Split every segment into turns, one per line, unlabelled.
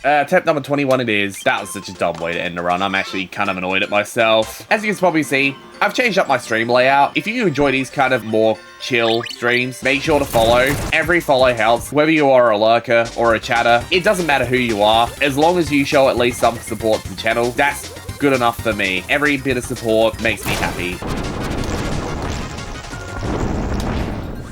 Attempt number 21 it is. That was such a dumb way to end the run. I'm actually kind of annoyed at myself. As you can probably see, I've changed up my stream layout. If you enjoy these kind of more chill streams, make sure to follow. Every follow helps, whether you are a lurker or a chatter. It doesn't matter who you are. As long as you show at least some support to the channel, that's good enough for me. Every bit of support makes me happy.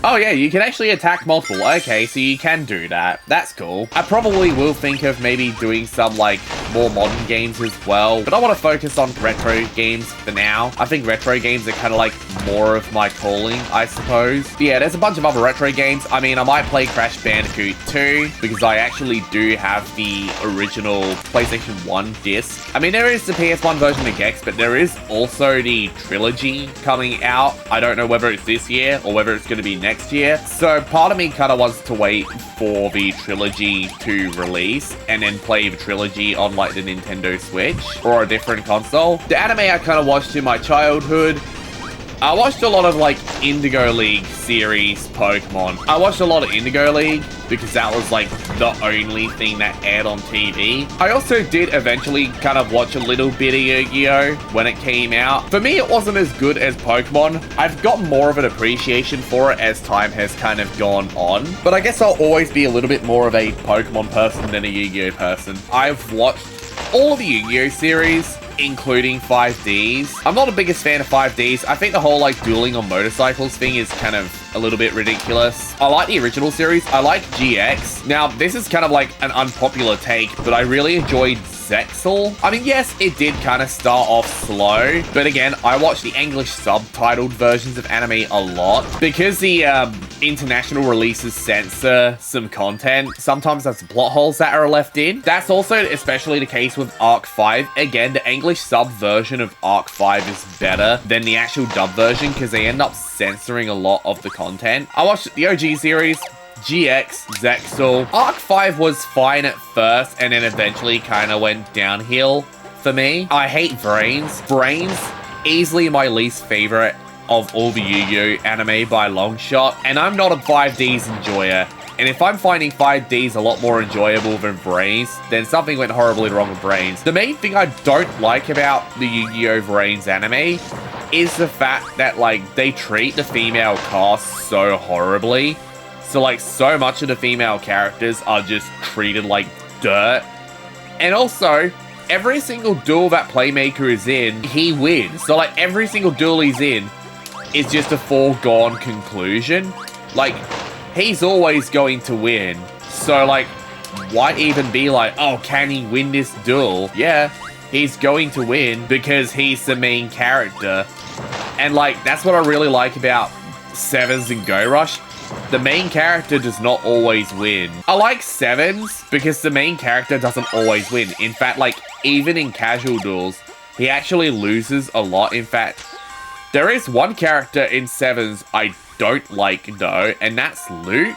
Oh yeah, you can actually attack multiple. Okay, so you can do that. That's cool. I probably will think of maybe doing some, like, more modern games as well. But I want to focus on retro games for now. I think retro games are kind of like more of my calling, I suppose. But yeah, there's a bunch of other retro games. I mean, I might play Crash Bandicoot 2 because I actually do have the original PlayStation 1 disc. I mean, there is the PS1 version of Gex, but there is also the trilogy coming out. I don't know whether it's this year or whether it's going to be next year. So part of me kind of wants to wait for the trilogy to release and then play the trilogy on like the Nintendo Switch or a different console. The anime I kind of watched in my childhood, I watched a lot of like Indigo League series Pokemon. I watched a lot of Indigo League because that was like the only thing that aired on TV. I also did eventually kind of watch a little bit of Yu-Gi-Oh! When it came out. For me, it wasn't as good as Pokemon. I've gotten more of an appreciation for it as time has kind of gone on. But I guess I'll always be a little bit more of a Pokemon person than a Yu-Gi-Oh! Person. I've watched all of the Yu-Gi-Oh! Series, including 5Ds. I'm not the biggest fan of 5Ds. I think the whole like dueling on motorcycles thing is kind of a little bit ridiculous. I like the original series. I like GX. Now, this is kind of like an unpopular take, but I really enjoyed Zexal. I mean, yes, it did kind of start off slow, but again, I watched the English subtitled versions of anime a lot because the international releases censor some content. Sometimes there's plot holes that are left in. That's also especially the case with Arc 5. Again, the English sub version of Arc 5 is better than the actual dub version because they end up censoring a lot of the content. I watched the OG series, GX, Zexal. Arc 5 was fine at first and then eventually kind of went downhill for me. I hate Brains. Brains, easily my least favorite of all the Yu-Gi-Oh! Anime by long shot, and I'm not a 5Ds enjoyer. And if I'm finding 5Ds a lot more enjoyable than Brains, then something went horribly wrong with Brains. The main thing I don't like about the Yu-Gi-Oh! Brains anime is the fact that, like, they treat the female cast so horribly. So, like, so much of the female characters are just treated like dirt. And also, every single duel that Playmaker is in, he wins. So, like, every single duel he's in is just a foregone conclusion. Like, he's always going to win. So, like, why even be like, oh, can he win this duel? Yeah, he's going to win because he's the main character. And, like, that's what I really like about Sevens and Go Rush. The main character does not always win. I like Sevens because the main character doesn't always win. In fact, like, even in casual duels, he actually loses a lot. In fact, there is one character in Sevens I don't like though, and that's Luke.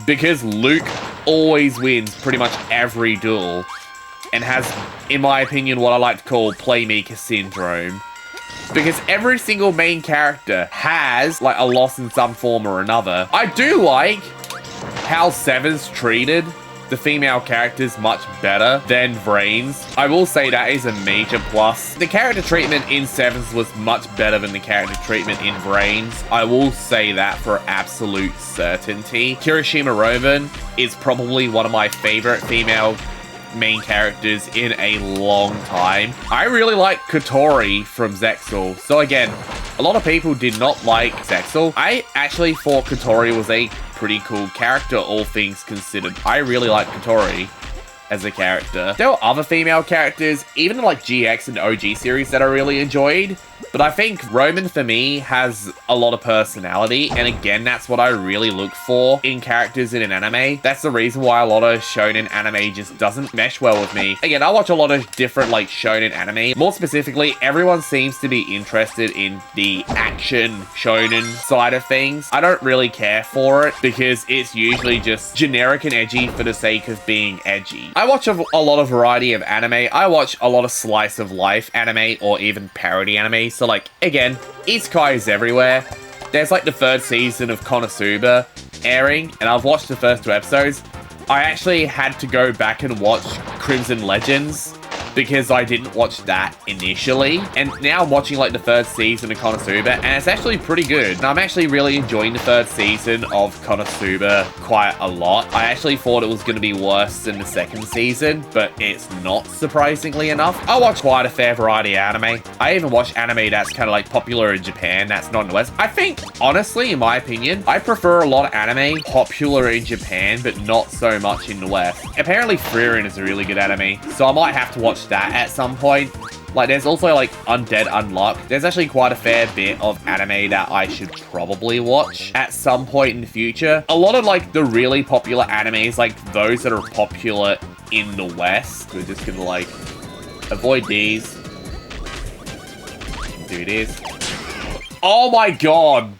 Because Luke always wins pretty much every duel and has, in my opinion, what I like to call Playmaker Syndrome. Because every single main character has, like, a loss in some form or another. I do like how Sevens treated the female characters much better than Brains. I will say that is a major plus. The character treatment in Sevens was much better than the character treatment in Brains. I will say that for absolute certainty. Kirishima Roman is probably one of my favorite female main characters in a long time. I really like Kotori from Zexal. So again, a lot of people did not like Zexal. I actually thought Kotori was a pretty cool character, all things considered. I really like Kotori as a character. There were other female characters, even in like GX and OG series, that I really enjoyed. But I think Roman, for me, has a lot of personality. And again, that's what I really look for in characters in an anime. That's the reason why a lot of shonen anime just doesn't mesh well with me. Again, I watch a lot of different, like, shonen anime. More specifically, everyone seems to be interested in the action shonen side of things. I don't really care for it because it's usually just generic and edgy for the sake of being edgy. I watch a lot of variety of anime. I watch a lot of slice of life anime or even parody anime. So, like, again, isekai is everywhere. There's, like, the 3rd season of Konosuba airing, and I've watched the first 2 episodes. I actually had to go back and watch Crimson Legends because I didn't watch that initially. And now I'm watching like the third season of Konosuba, and it's actually pretty good. And I'm actually really enjoying the third season of Konosuba quite a lot. I actually thought it was going to be worse than the second season, but it's not, surprisingly enough. I watch quite a fair variety of anime. I even watch anime that's kind of like popular in Japan, that's not in the West. I think, honestly, in my opinion, I prefer a lot of anime popular in Japan, but not so much in the West. Apparently, Frieren is a really good anime, so I might have to watch that at some point. Like, there's also like Undead Unluck. There's actually quite a fair bit of anime that I should probably watch at some point in the future. A lot of like the really popular animes, like those that are popular in the West, we're just gonna like avoid these. Do this. Oh my god.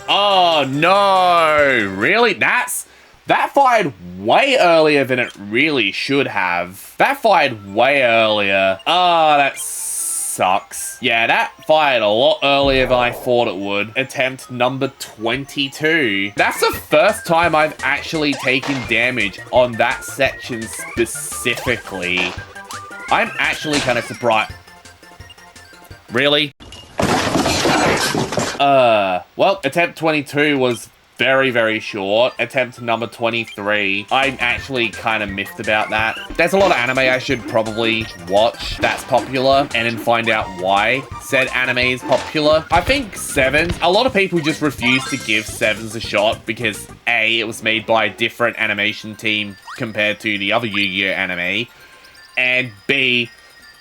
Oh no. Really? That fired way earlier than it really should have. That fired way earlier. Oh, that sucks. Yeah, that fired a lot earlier than I thought it would. Attempt number 22. That's the first time I've actually taken damage on that section specifically. I'm actually kind of surprised. Really? Well, attempt 22 was very, very short. Attempt number 23. I'm actually kind of miffed about that. There's a lot of anime I should probably watch that's popular and then find out why said anime is popular. I think Sevens, a lot of people just refuse to give Sevens a shot because A, it was made by a different animation team compared to the other Yu-Gi-Oh anime, and B,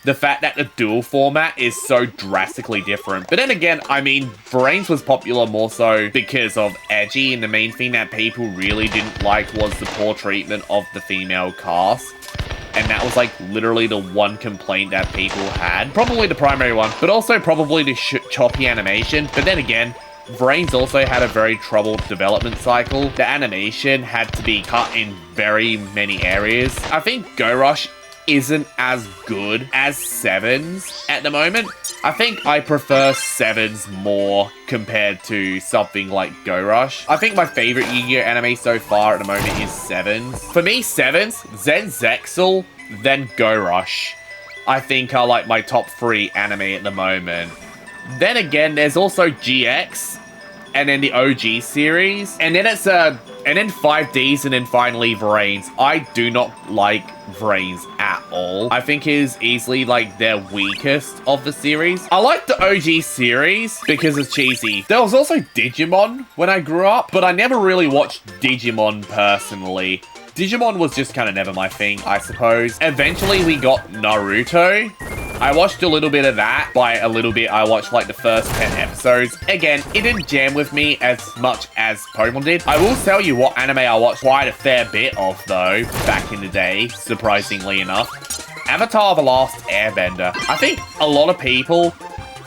the fact that the dual format is so drastically different. But then again, I mean, Brains was popular more so because of edgy, and the main thing that people really didn't like was the poor treatment of the female cast. And that was like literally the one complaint that people had. Probably the primary one, but also probably the choppy animation. But then again, Brains also had a very troubled development cycle. The animation had to be cut in very many areas. I think Go Rush isn't as good as Sevens at the moment. I think I prefer Sevens more compared to something like Go Rush. I think my favorite Yu-Gi-Oh anime so far at the moment is Sevens. For me, Sevens, then Zexal, then Go Rush, I think are like my top 3 anime at the moment. Then again, there's also GX, and then the OG series, and then it's and then 5Ds, and then finally Vrains. I do not like Vrains at all. I think it is easily like their weakest of the series. I like the OG series because it's cheesy. There was also Digimon when I grew up, but I never really watched Digimon personally. Digimon was just kind of never my thing, I suppose. Eventually we got Naruto. I watched a little bit of that. By a little bit, I watched like the first 10 episodes. Again, it didn't jam with me as much as Pokemon did. I will tell you what anime I watched quite a fair bit of though, back in the day, surprisingly enough. Avatar: The Last Airbender. I think a lot of people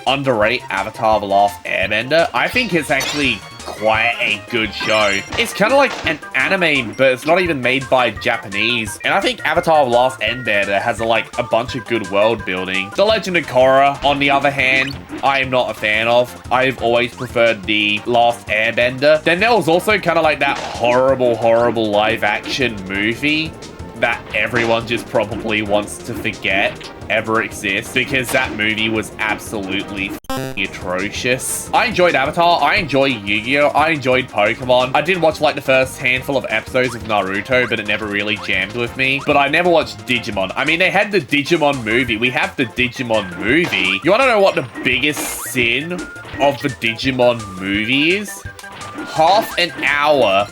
underrate Avatar: The Last Airbender. I think it's actually quite a good show. It's kind of like an anime, but it's not even made by Japanese. And I think Avatar: The Last Airbender has like a bunch of good world building. The Legend of Korra, on the other hand, I am not a fan of. I've always preferred the Last Airbender. Then there was also kind of like that horrible live action movie that everyone just probably wants to forget ever exists, because that movie was absolutely atrocious. I enjoyed Avatar, I enjoyed Yu-Gi-Oh, I enjoyed Pokemon. I did watch like the first handful of episodes of Naruto, but it never really jammed with me. But I never watched Digimon. I mean, they had the Digimon movie. We have the Digimon movie. You want to know what the biggest sin of the Digimon movie is? Half an hour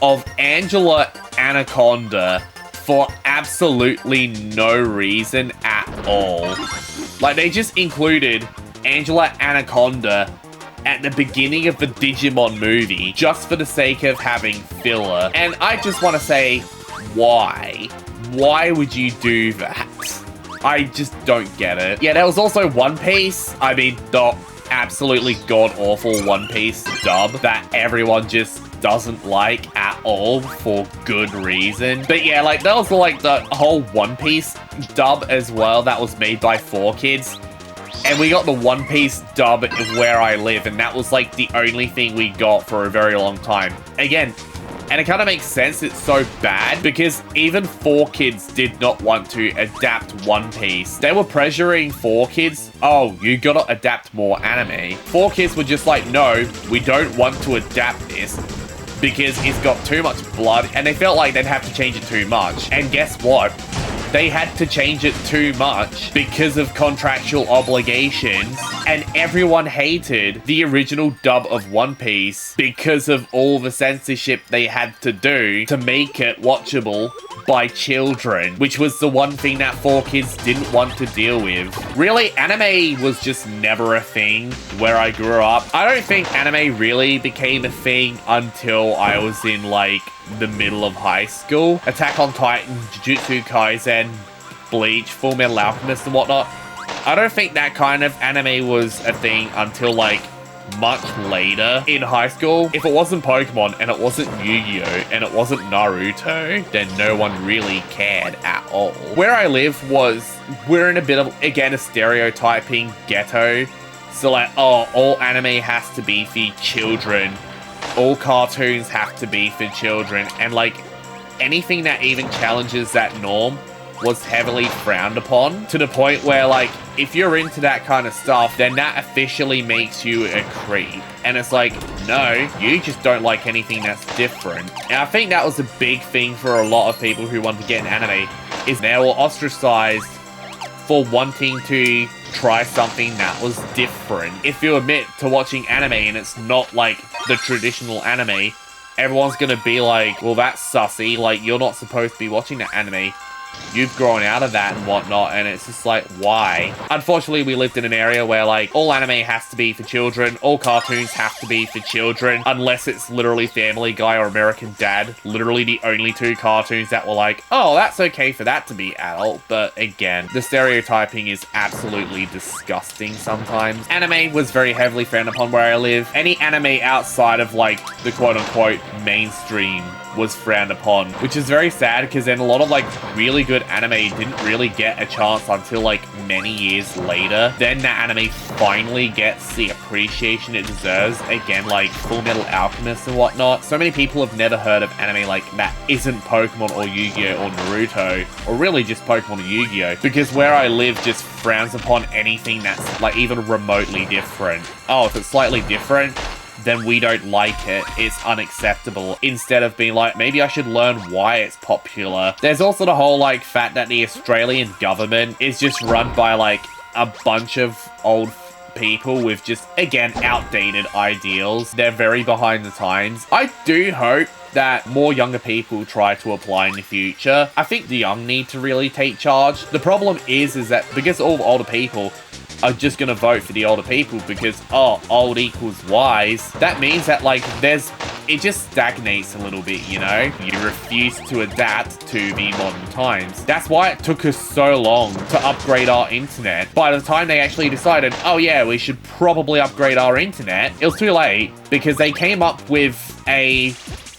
of Angela Anaconda for absolutely no reason at all. Like, they just included Angela Anaconda at the beginning of the Digimon movie just for the sake of having filler. And I just want to say, why? Why would you do that? I just don't get it. Yeah, there was also One Piece. I mean, the absolutely god-awful One Piece dub that everyone just doesn't like at all for good reason. But yeah, like, that was like the whole One Piece dub as well that was made by 4Kids. And we got the One Piece dub where I live, and that was like the only thing we got for a very long time. Again, And it kind of makes sense it's so bad because even 4Kids did not want to adapt One Piece. They were pressuring 4Kids, oh, you gotta adapt more anime. 4Kids were just like, no, we don't want to adapt this because it's got too much blood, and they felt like they'd have to change it too much. And guess what? They had to change it too much because of contractual obligations, and everyone hated the original dub of One Piece because of all the censorship they had to do to make it watchable by children, which was the one thing that 4Kids didn't want to deal with. Really, anime was just never a thing where I grew up. I don't think anime really became a thing until I was in like the middle of high school. Attack on Titan, Jujutsu Kaisen, Bleach, Full Metal Alchemist and whatnot. I don't think that kind of anime was a thing until like much later in high school. If it wasn't Pokemon and it wasn't Yu-Gi-Oh and it wasn't Naruto, then no one really cared at all. Where I live we're in a bit of, again, a stereotyping ghetto. So like, oh, all anime has to be for children. All cartoons have to be for children, and like anything that even challenges that norm was heavily frowned upon, to the point where like if you're into that kind of stuff, then that officially makes you a creep. And it's like, no, you just don't like anything that's different. And I think that was a big thing for a lot of people who want to get an anime, is they were ostracized for wanting to try something that was different. If you admit to watching anime and it's not like the traditional anime, everyone's gonna be like, well, that's sussy, like, you're not supposed to be watching that anime. You've grown out of that and whatnot, and it's just like, why? Unfortunately, we lived in an area where, like, all anime has to be for children, all cartoons have to be for children, unless it's literally Family Guy or American Dad, literally the only two cartoons that were like, oh, that's okay for that to be adult. But again, the stereotyping is absolutely disgusting sometimes. Anime was very heavily frowned upon where I live. Any anime outside of, like, the quote-unquote mainstream was frowned upon, which is very sad because then a lot of like really good anime didn't really get a chance until like many years later. Then that anime finally gets the appreciation it deserves, again, like Full Metal Alchemist and whatnot. So many people have never heard of anime like that isn't Pokemon or Yu-Gi-Oh or Naruto, or really just Pokemon or Yu-Gi-Oh, because where I live just frowns upon anything that's like even remotely different. Oh, if it's slightly different, then we don't like it, it's unacceptable, instead of being like, maybe I should learn why it's popular. There's also the whole like fact that the Australian government is just run by like a bunch of old people with just, again, outdated ideals. They're very behind the times. I do hope that more younger people try to apply in the future. I think the young need to really take charge. The problem is that because all older people are just gonna vote for the older people because, oh, old equals wise, that means that, like, it just stagnates a little bit, you know? You refuse to adapt to the modern times. That's why it took us so long to upgrade our internet. By the time they actually decided, oh yeah, we should probably upgrade our internet, it was too late because they came up with a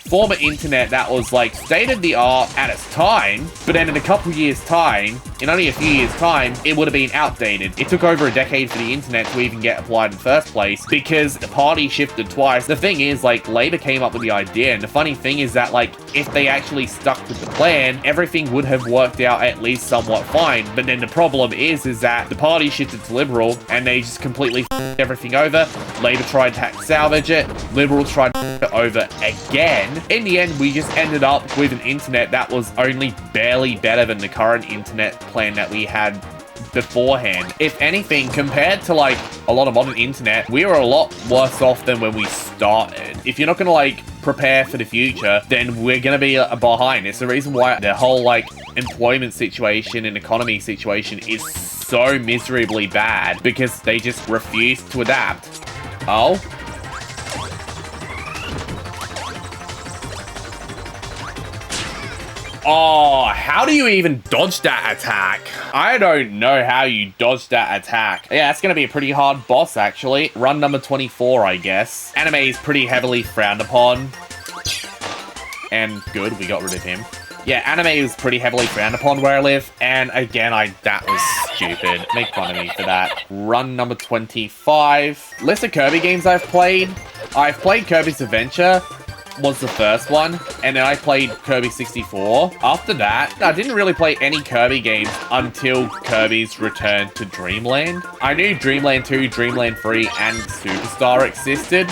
former internet that was like state-of-the-art at its time, but then in a couple years time, in only a few years time, it would have been outdated. It took over a decade for the internet to even get applied in the first place because the party shifted twice. The thing is, like, Labour came up with the idea, and the funny thing is that, like, if they actually stuck with the plan, everything would have worked out at least somewhat fine. But then the problem is that the party shifted to Liberal, and they just completely f***ed everything over. Labour tried to salvage it, Liberals tried to f*** it over again. In the end, we just ended up with an internet that was only barely better than the current internet plan that we had beforehand. If anything, compared to like a lot of modern internet, we were a lot worse off than when we started. If you're not gonna like prepare for the future, then we're gonna be behind. It's the reason why the whole like employment situation and economy situation is so miserably bad, because they just refuse to adapt. Oh? Oh, how do you even dodge that attack? I don't know how you dodge that attack. Yeah, that's gonna be a pretty hard boss, actually. Run number 24, I guess. Anime is pretty heavily frowned upon. And good, we got rid of him. Yeah, anime is pretty heavily frowned upon where I live. And again, that was stupid. Make fun of me for that. Run number 25. List of Kirby games I've played. I've played Kirby's Adventure. was the first one, and then I played Kirby 64. After that, I didn't really play any Kirby games until Kirby's Return to Dreamland. I knew Dreamland 2, Dreamland 3, and Superstar existed.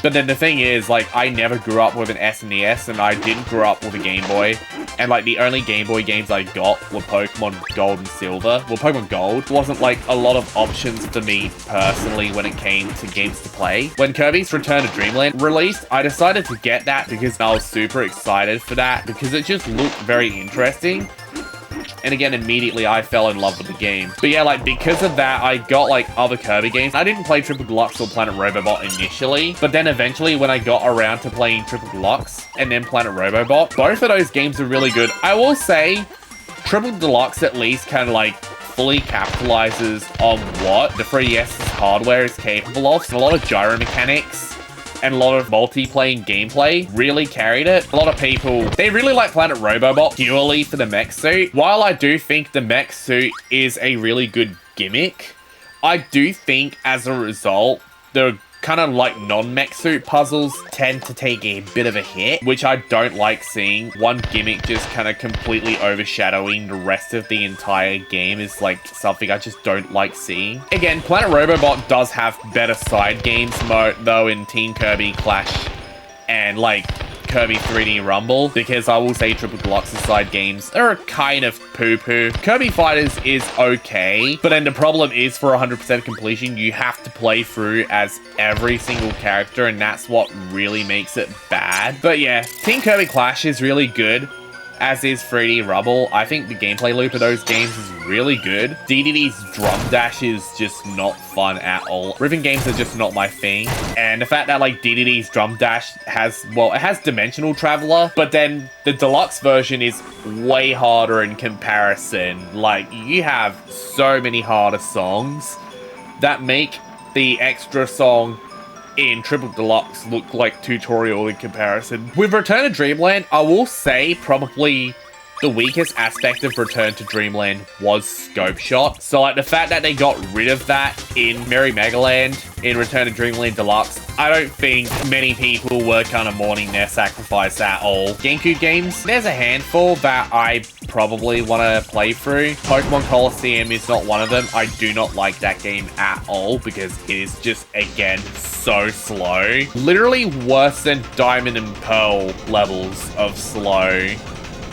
But then the thing is, like, I never grew up with an SNES, and I didn't grow up with a Game Boy. And, like, the only Game Boy games I got were Pokemon Gold and Silver. Well, Pokemon Gold wasn't, like, a lot of options for me personally when it came to games to play. When Kirby's Return to Dreamland released, I decided to get that because I was super excited for that, because it just looked very interesting. And again, immediately I fell in love with the game. But yeah, like, because of that, I got, like, other Kirby games. I didn't play Triple Deluxe or Planet Robobot initially, but then eventually when I got around to playing Triple Deluxe and then Planet Robobot, both of those games are really good. I will say, Triple Deluxe at least kind of, like, fully capitalizes on what the 3DS's hardware is capable of. So a lot of gyro mechanics and a lot of multi-playing gameplay really carried it. A lot of people, they really like Planet Robobot purely for the mech suit. While I do think the mech suit is a really good gimmick, I do think as a result, the kind of like non-mech suit puzzles tend to take a bit of a hit, which I don't like seeing. One gimmick just kind of completely overshadowing the rest of the entire game is like something I just don't like seeing. Again, Planet Robobot does have better side games mode though in Team Kirby Clash and like Kirby 3D Rumble, because I will say Triple Deluxe's side games are kind of poo-poo. Kirby Fighters is okay, but then the problem is for 100% completion, you have to play through as every single character, and that's what really makes it bad. But yeah, Team Kirby Clash is really good, as is 3D Rumble. I think the gameplay loop of those games is really good. DDD's Drum Dash is just not fun at all. Rhythm games are just not my thing. And the fact that like DDD's Drum Dash has, well, it has Dimensional Traveler, but then the deluxe version is way harder in comparison. Like, you have so many harder songs that make the extra song in Triple Deluxe look like tutorial in comparison. With Return to Dreamland, I will say probably the weakest aspect of Return to Dreamland was Scope Shot. So like the fact that they got rid of that in Merry Megaland in Return to Dreamland Deluxe, I don't think many people were kind of mourning their sacrifice at all. GameCube games, there's a handful that I probably want to play through. Pokemon Coliseum is not one of them. I do not like that game at all because it is just, again, so slow. Literally worse than Diamond and Pearl levels of slow.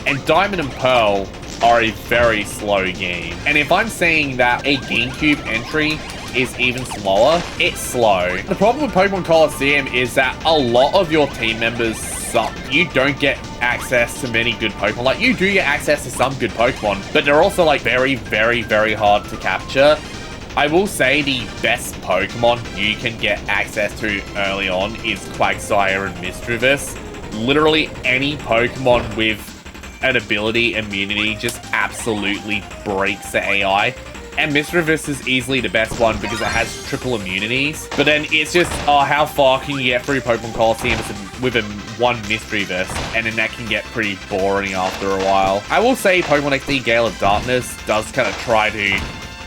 And Diamond and Pearl are a very slow game. And if I'm saying that a GameCube entry is even slower, it's slow. The problem with Pokemon Coliseum is that a lot of your team members suck. You don't get access to many good Pokemon. Like, you do get access to some good Pokemon, but they're also like very, very, very hard to capture. I will say the best Pokemon you can get access to early on is Quagsire and Misdreavus. Literally any Pokemon with an ability immunity just absolutely breaks the AI. And Misdreavus is easily the best one because it has triple immunities. But then it's just, oh, how far can you get through Pokemon Coliseum with one Misdreavus? And then that can get pretty boring after a while. I will say Pokemon XD Gale of Darkness does kind of try to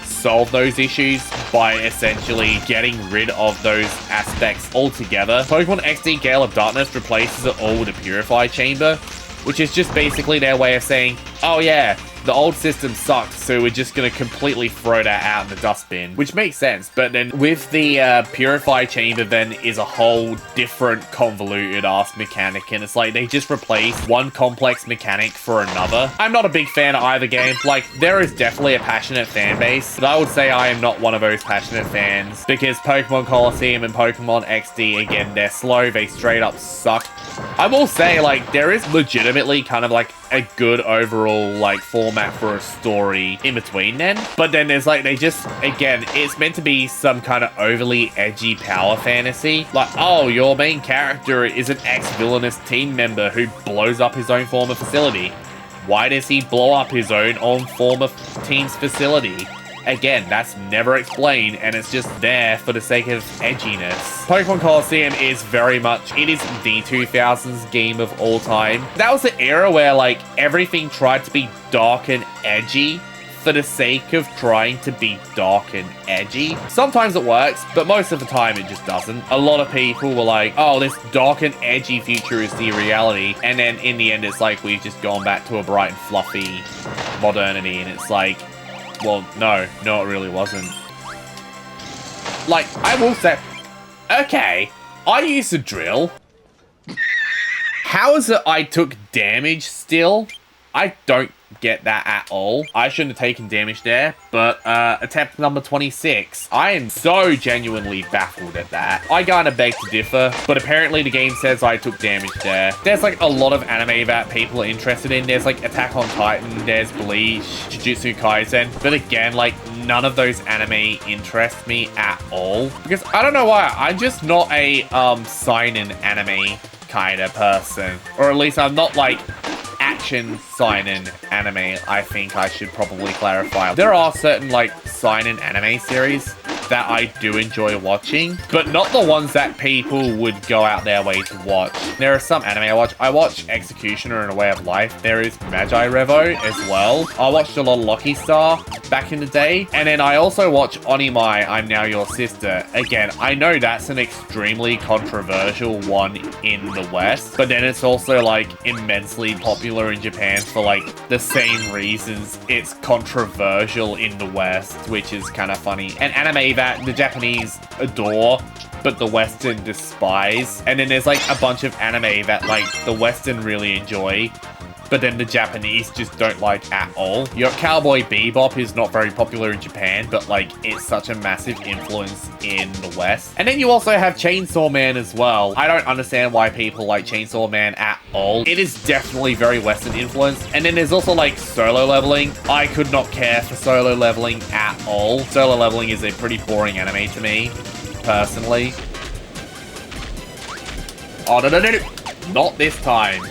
solve those issues by essentially getting rid of those aspects altogether. Pokemon XD Gale of Darkness replaces it all with a Purify Chamber, which is just basically their way of saying, oh yeah, the old system sucked, so we're just going to completely throw that out in the dustbin. Which makes sense, but then with the Purify Chamber then is a whole different convoluted ass mechanic, and it's like they just replace one complex mechanic for another. I'm not a big fan of either game. Like, there is definitely a passionate fan base, but I would say I am not one of those passionate fans, because Pokemon Coliseum and Pokemon XD, again, they're slow, they straight up suck. I will say, like, there is legitimately kind of like a good overall, like, format for a story in between then. But then there's like, they just, again, it's meant to be some kind of overly edgy power fantasy. Like, oh, your main character is an ex-villainous team member who blows up his own former facility. Why does he blow up his own former team's facility? Again, that's never explained, and it's just there for the sake of edginess. Pokemon Coliseum is very much, it is the 2000s game of all time. That was the era where, like, everything tried to be dark and edgy for the sake of trying to be dark and edgy. Sometimes it works, but most of the time it just doesn't. A lot of people were like, oh, this dark and edgy future is the reality. And then in the end, it's like, we've just gone back to a bright and fluffy modernity. And it's like, well, no, it really wasn't. Like, I will say, okay, I used a drill. How is it I took damage still? I don't get that at all. I shouldn't have taken damage there, but attempt number 26. I am so genuinely baffled at that. I kinda beg to differ, but apparently the game says I took damage there. There's like a lot of anime that people are interested in. There's like Attack on Titan, there's Bleach, Jujutsu Kaisen, but again, like none of those anime interest me at all. Because I don't know why, I'm just not a seinen anime kind of person. Or at least I'm not like action seinen anime, I think I should probably clarify. There are certain like seinen anime series that I do enjoy watching, but not the ones that people would go out their way to watch. There are some anime I watch. I watch Executioner and A Way of Life. There is Magi Revo as well. I watched a lot of Lucky Star back in the day. And then I also watch Onimai, I'm Now Your Sister. Again, I know that's an extremely controversial one in the West, but then it's also like immensely popular in Japan for like the same reasons it's controversial in the West, which is kind of funny. An anime that the Japanese adore, but the Western despise. And then there's like a bunch of anime that like the Western really enjoy, but then the Japanese just don't like at all. Your Cowboy Bebop is not very popular in Japan, but like it's such a massive influence in the West. And then you also have Chainsaw Man as well. I don't understand why people like Chainsaw Man at all. It is definitely very Western influenced. And then there's also like Solo Leveling. I could not care for Solo Leveling at all. Solo Leveling is a pretty boring anime to me, personally. Oh, no. Not this time.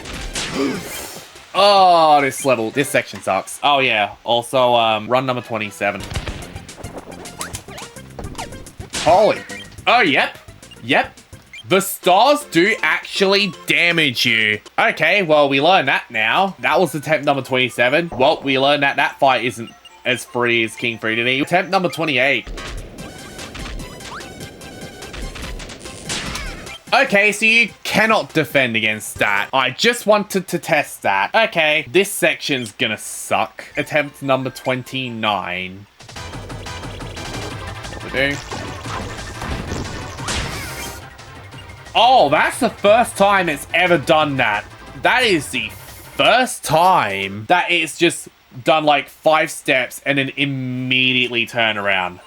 Oh, this section sucks. Oh yeah, also, run number 27. Holy. Oh, yep. The stars do actually damage you. Okay, well, we learned that now. That was attempt number 27. Well, we learned that that fight isn't as free as King Freedom. Attempt number 28. Okay, so you cannot defend against that. I just wanted to test that. Okay, this section's gonna suck. Attempt number 29. What we do? Oh, that's the first time it's ever done that. That is the first time that it's just done like 5 steps and then immediately turn around.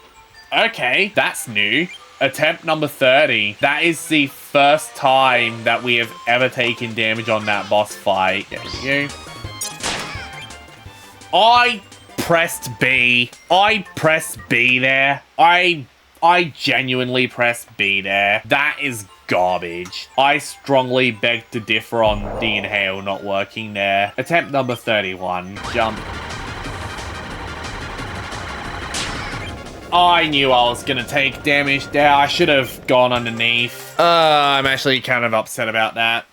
Okay, that's new. Attempt number 30. That is the first time that we have ever taken damage on that boss fight. There we go. I pressed B. I pressed B there. I genuinely pressed B there. That is garbage. I strongly beg to differ on the inhale not working there. Attempt number 31. Jump. I knew I was gonna take damage there. I should have gone underneath. I'm actually kind of upset about that.